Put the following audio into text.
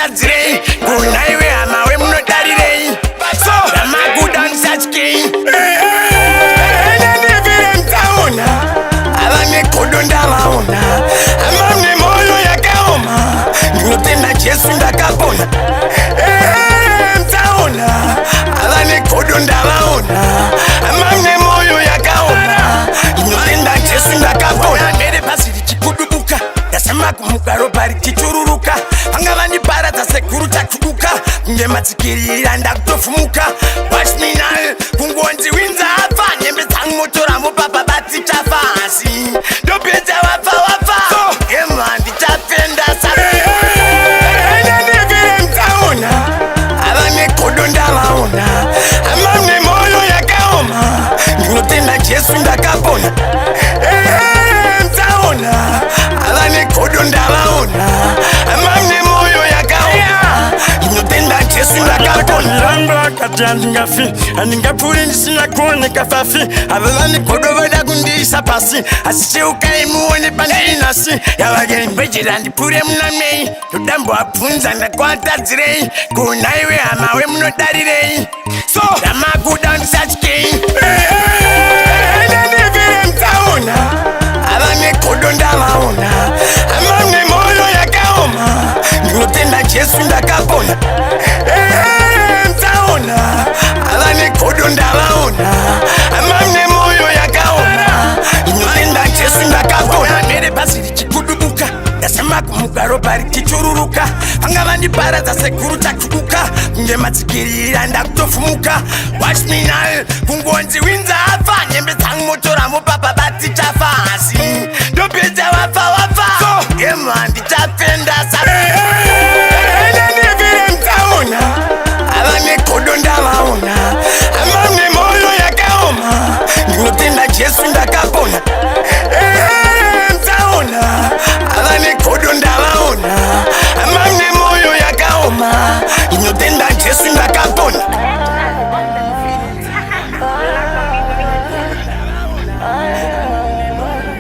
ndakwatadzirei kunaiwe hama wemunodarirei so ramaguda ndisatyei enenevire mtaona ava negodo ndavaona ama nemoyo yakaoma ndinotenda jesu ndakapona mtaona ava negodo ndavaona ama nemoyo yakaoma ndinotenda jesu ndakapona mere pasi richikudubuka ndasema kumuka ropa richichururuka vanga vandiparadza sekuru takuduka kunge matsikirira ndakutofumuka wachminal kungonzi winza afa nyembe dzangu motoramo papa batichafa hasi ndopedza wafa ema ndichapenda enenevire mtaona ava negodo ndavaona ama nemoyo yakaoma ndinotenda jesu ndakapona mtaona ava negodo ndavaona ama nemoyo yakaoma ndinotenda jesu ndakapona mirango akati handingafi handingapfuuri ndisina kuoneka fafi ava vane godo vada kundiisa pasi asi cheukaimuone pandiri nhasi yavageri mbejera ndipfuure muna mei ndodambowabvunza ndakwatadzirei kunaiwe hama wemunodarirei so ramaguda ndisatyei enenevire mtaona ava negodo ndavaona ama nemoyo yakaoma ndinotenda jesu ndakapona mtaona ava negodo ndavaona ama nemoyo yakaoma ndinotenda jesu ndakapona mere basi richikudubuka ndasema kumuka ropa richichururuka vanga vandiparadza sekuru takuduka kunge matsikirira ndakutofumuka wachminal kungonzi winza afa nyembe dzangu motoramo papa batichafa hasi ndopedza wafa so ema ndichapenda